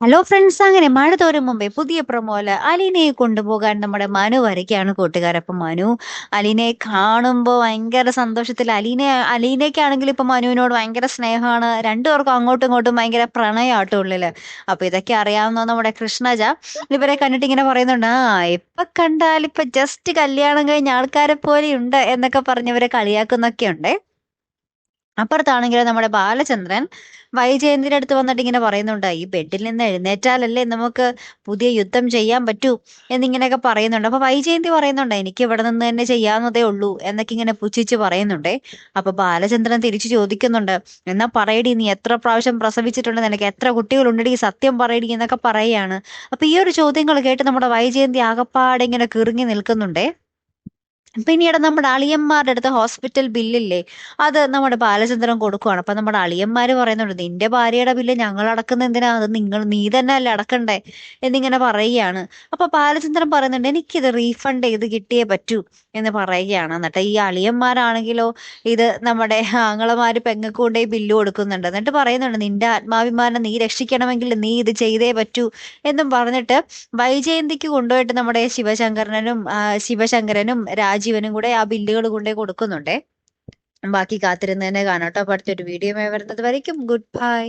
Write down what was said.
Hello friends, അങ്ങനെ മഴ തോരും മുമ്പേ പുതിയ പ്രൊമോയില് അലീനയെ കൊണ്ടുപോകാൻ നമ്മുടെ മനു വരികയാണ് കൂട്ടുകാർ. അപ്പൊ മനു അലീനയെ കാണുമ്പോൾ ഭയങ്കര സന്തോഷത്തിൽ അലീനയ്ക്കാണെങ്കിൽ ഇപ്പൊ മനുവിനോട് ഭയങ്കര സ്നേഹമാണ്. രണ്ടുപേർക്കും അങ്ങോട്ടും ഇങ്ങോട്ടും ഭയങ്കര പ്രണയാട്ടോ ഉള്ളില്. അപ്പൊ ഇതൊക്കെ അറിയാവുന്ന നമ്മുടെ കൃഷ്ണജ ഇവരെ കണ്ടിട്ട് ഇങ്ങനെ പറയുന്നുണ്ട്, ഇപ്പൊ കണ്ടാൽ ഇപ്പൊ ജസ്റ്റ് കല്യാണം കഴിഞ്ഞ ആൾക്കാരെ പോലെ ഉണ്ട് എന്നൊക്കെ പറഞ്ഞ് ഇവരെ കളിയാക്കുന്നൊക്കെ ഉണ്ട്. അപ്പുറത്താണെങ്കിൽ നമ്മുടെ ബാലചന്ദ്രൻ വൈജയന്തിയുടെ അടുത്ത് വന്നിട്ട് ഇങ്ങനെ പറയുന്നുണ്ട്, ഈ ബെഡിൽ നിന്ന് എഴുന്നേറ്റാലല്ലേ നമുക്ക് പുതിയ യുദ്ധം ചെയ്യാൻ പറ്റൂ എന്നിങ്ങനെയൊക്കെ പറയുന്നുണ്ട്. അപ്പൊ വൈജയന്തി പറയുന്നുണ്ട്, എനിക്ക് ഇവിടെ നിന്ന് തന്നെ ചെയ്യാവുന്നതേ ഉള്ളൂ എന്നൊക്കെ ഇങ്ങനെ പുച്ഛിച്ച് പറയുന്നുണ്ടേ. അപ്പൊ ബാലചന്ദ്രൻ തിരിച്ചു ചോദിക്കുന്നുണ്ട്, എന്നാ പറയടി, നീ എത്ര പ്രാവശ്യം പ്രസവിച്ചിട്ടുണ്ട്, നിനക്ക് എത്ര കുട്ടികളുണ്ടെടി, സത്യം പറയടി എന്നൊക്കെ പറയുകയാണ്. അപ്പൊ ഈ ഒരു ചോദ്യങ്ങൾ കേട്ട് നമ്മുടെ വൈജയന്തി ആകപ്പാടെ ഇങ്ങനെ കിറുങ്ങി നിൽക്കുന്നുണ്ടേ. പിന്നീട് നമ്മുടെ അളിയന്മാരുടെ അടുത്ത് ഹോസ്പിറ്റൽ ബില്ലില്ലേ, അത് നമ്മുടെ ബാലചന്ദ്രൻ കൊടുക്കുവാണ്. അപ്പൊ നമ്മുടെ അളിയന്മാര് പറയുന്നുണ്ട്, നിന്റെ ഭാര്യയുടെ ബില്ല് ഞങ്ങൾ അടക്കുന്ന എന്തിനാ, അത് നീ തന്നെ അല്ലേ അടക്കണ്ടേ എന്നിങ്ങനെ പറയുകയാണ്. അപ്പൊ ബാലചന്ദ്രൻ പറയുന്നുണ്ട്, എനിക്കിത് റീഫണ്ട് ചെയ്ത് കിട്ടിയേ പറ്റൂ എന്ന് പറയുകയാണ്. എന്നിട്ട് ഈ അളിയന്മാരാണെങ്കിലോ ഇത് നമ്മുടെ ആങ്ങളമാര് പെങ്ങക്ക് കൊണ്ടേ ബില്ല് കൊടുക്കുന്നുണ്ട്. എന്നിട്ട് പറയുന്നുണ്ട്, നിന്റെ ആത്മാഭിമാനം നീ രക്ഷിക്കണമെങ്കിൽ നീ ഇത് ചെയ്തേ പറ്റൂ എന്നും പറഞ്ഞിട്ട് വൈജയന്തിക്ക് കൊണ്ടുപോയിട്ട് നമ്മുടെ ശിവശങ്കരനും രാജീവനും കൂടെ ആ ബില്ലുകൾ കൊണ്ടേ കൊടുക്കുന്നുണ്ടേ. ബാക്കി കാത്തിരുന്ന് തന്നെ കാണാം കേട്ടോ. അപ്പൊ അടുത്തൊരു വീഡിയോ വരുന്നത് വരയ്ക്കും ഗുഡ് ബൈ.